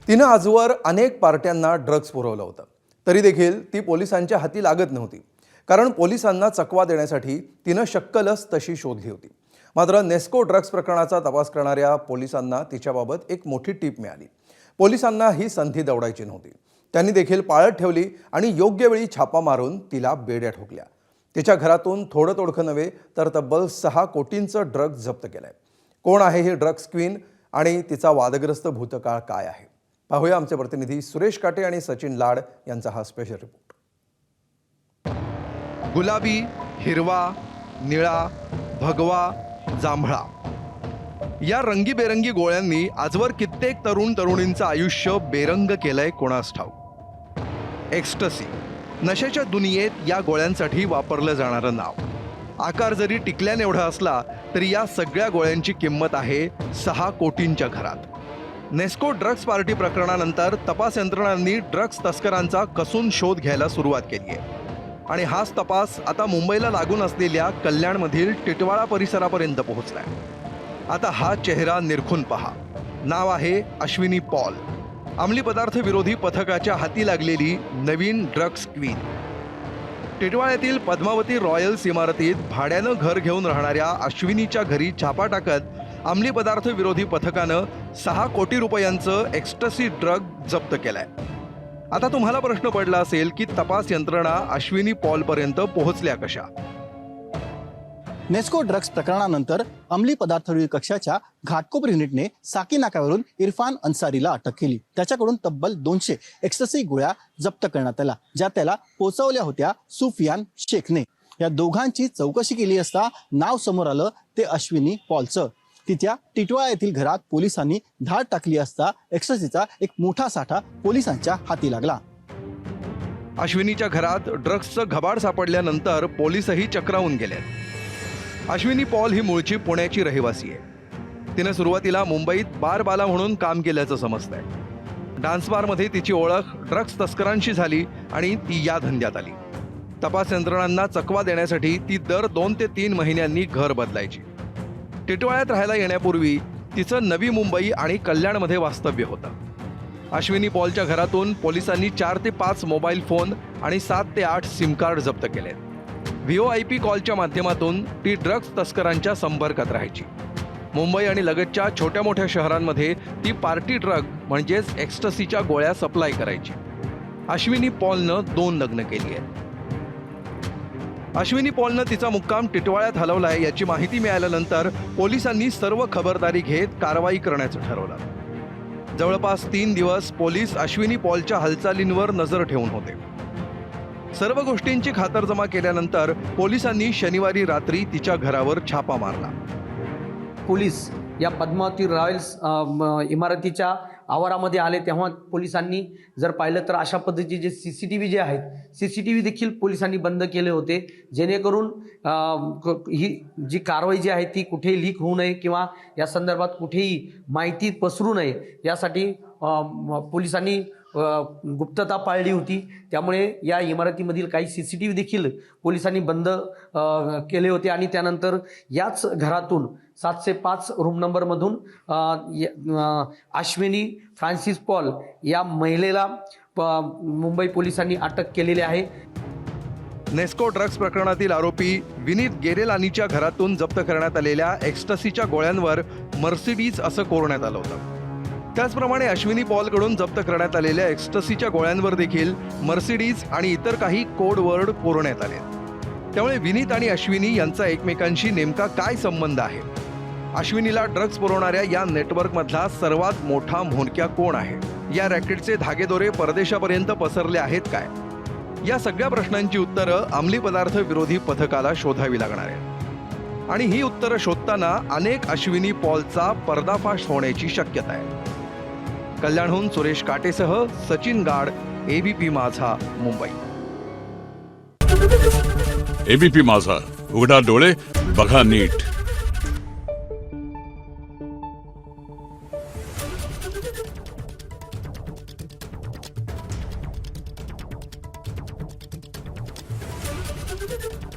तिनं आजवर अनेक पार्ट्यांना ड्रग्ज पुरवलं होतं, तरी देखील ती पोलिसांच्या हाती लागत नव्हती. कारण पोलिसांना चकवा देण्यासाठी तिनं शक्कलच तशी शोधली होती. मात्र नेस्को ड्रग्ज प्रकरणाचा तपास करणाऱ्या पोलिसांना तिच्याबाबत एक मोठी टीप मिळाली. पोलिसांना ही संधी दवडायची नव्हती. त्यांनी देखील पाळत ठेवली आणि योग्य वेळी छापा मारून तिला बेड्या ठोकल्या. तिच्या घरातून थोडं तोडकं नव्हे तर तब्बल 6 कोटींचं ड्रग्ज जप्त केलंय. कोण आहे ही ड्रग्ज क्वीन आणि तिचा वादग्रस्त भूतकाळ काय आहे, पाहूया आमचे प्रतिनिधी सुरेश काटे आणि सचिन लाड यांचा हा स्पेशल रिपोर्ट. गुलाबी, हिरवा, निळा, भगवा, जांभळा या रंगीबेरंगी गोळ्यांनी आजवर कित्येक तरुण तरुणींचं आयुष्य बेरंग केलंय कोणास ठाऊक. एक्स्टसी, नशेच्या दुनियेत या गोळ्यांसाठी वापरलं जाणारं नाव. आकार जरी टिकल्याने एवढा असला तरी या सगळ्या गोळ्यांची किंमत आहे 6 कोटींच्या घरात. नेस्को ड्रग्ज पार्टी प्रकरणानंतर तपास यंत्रणांनी ड्रग्ज तस्करांचा कसून शोध घ्यायला सुरुवात केली आहे. आणि हाच तपास आता मुंबईला लागून असलेल्या कल्याणमधील टिटवाळा परिसरापर्यंत पोहोचलाय. आता हा चेहरा निरखून पहा. नाव आहे अश्विनी पॉल. अंमली पदार्थ विरोधी पथकाच्या हाती लागलेली नवीन ड्रग्ज क्वीन. टिटवाळ्यातील पद्मावती रॉयल्स इमारतीत भाड्यानं घर घेऊन राहणाऱ्या अश्विनीच्या घरी छापा टाकत अंमली पदार्थ विरोधी पथकानं 6 कोटी रुपयांचं एक्स्टसी ड्रग जप्त केलाय. आता तुम्हाला प्रश्न पडला असेल की तपास यंत्रणा अश्विनी पॉलपर्यंत पोहोचल्या कशा? नेस्को ड्रग्ज प्रकरणानंतर अंमली पदार्थ विरोधी कक्षाच्या घाटकोपर युनिटने साकी नाक्यावरून इरफान अन्सारीला अटक केली. त्याच्याकडून तब्बल 200 एक्स्टसी गोळ्या जप्त करण्यात आल्या, ज्या त्याला पोचवल्या होत्या सुफियान शेखने. या दोघांची चौकशी केली असता नाव समोर आलं ते अश्विनी पॉलचं. तिच्या टिटवाळा येथील घरात पोलिसांनी धाड टाकली असता एक्स्टसीचा एक मोठा साठा पोलिसांच्या हाती लागला. अश्विनीच्या घरात ड्रग्जचं घबाड सापडल्यानंतर पोलीसही चक्रावून गेले. अश्विनी पॉल ही मूळची पुण्याची रहिवासी आहे. तिने सुरुवातीला मुंबईत बारबाला म्हणून काम केल्याचं समजतंय. डान्स बारमध्ये तिची ओळख ड्रग्ज तस्करांशी झाली आणि ती या धंद्यात आली. तपास यंत्रणांना चकवा देण्यासाठी ती दर 2 ते 3 महिन्यांनी घर बदलायची. टिटवाळ्यात राहायला येण्यापूर्वी तिचं नवी मुंबई आणि कल्याणमध्ये वास्तव्य होतं. अश्विनी पॉलच्या घरातून पोलिसांनी 4 ते 5 मोबाईल फोन आणि 7 ते 8 सिम कार्ड जप्त केले. VoIP कॉलच्या माध्यमातून ती ड्रग्ज तस्करांच्या संपर्कात राहायची. मुंबई आणि लगतच्या छोट्या मोठ्या शहरांमध्ये ती पार्टी ड्रग म्हणजेच एक्स्टसीच्या गोळ्या सप्लाय करायची. अश्विनी पॉलनं 2 लग्न केली आहेत. अश्विनी पॉलनं तिचा मुक्काम टिटवाळ्यात हलवलाय याची माहिती मिळाल्यानंतर पोलिसांनी सर्व खबरदारी घेत कारवाई करण्याचं ठरवलं. जवळपास 3 दिवस पोलीस अश्विनी पॉलच्या हालचालींवर नजर ठेवून होते. सर्व गोष्टींची खातरजमा केल्यानंतर पोलिसांनी शनिवारी रात्री तिच्या घरावर छापा मारला. पोलीस या पद्मावती रॉयल्स इमारतीच्या आवारामध्ये आले तेव्हा पोलिसांनी जर पाहिलं तर अशा पद्धतीचे CCTV जे आहेत, CCTV देखील पोलिसांनी बंद केले होते, जेणेकरून ही जी कारवाई जी आहे ती कुठेही लीक होऊ नये किंवा या संदर्भात कुठेही माहिती पसरू नये यासाठी पोलिसांनी गुप्तता पाळली होती. त्यामुळे या इमारतीमधील काही CCTV देखील पोलिसांनी बंद केले होते आणि त्यानंतर याच घरातून 705 रूम नंबरमधून अश्विनी फ्रान्सिस पॉल या महिलेला मुंबई पोलिसांनी अटक केलेली आहे. नेस्को ड्रग्ज प्रकरणातील आरोपी विनीत गेरेलानीच्या घरातून जप्त करण्यात आलेल्या एक्स्टसीच्या गोळ्यांवर मर्सिडीज असं कोरण्यात आलं होतं. त्याचप्रमाणे अश्विनी पॉलकडून जप्त करण्यात आलेल्या एक्स्टसीच्या गोळ्यांवर देखील मर्सिडीज आणि इतर काही कोड वर्ड कोरण्यात आले. त्यामुळे विनीत आणि अश्विनी यांचा एकमेकांशी नेमका काय संबंध आहे? अश्विनीला ड्रग्ज पुरवणाऱ्या या नेटवर्कमधला सर्वात मोठा म्होरक्या कोण आहे? या रॅकेटचे धागेदोरे परदेशापर्यंत पसरले आहेत काय? या सगळ्या प्रश्नांची उत्तरं अंमली पदार्थ विरोधी पथकाला शोधावी लागणार आहे. आणि ही उत्तरं शोधताना अनेक अश्विनी पॉलचा पर्दाफाश होण्याची शक्यता आहे. कल्याणहून सुरेश काटेसह सचिन गाड, ABP माझा, मुंबई. ABP माझा, उघडा डोळे बघा नीट. Thank you.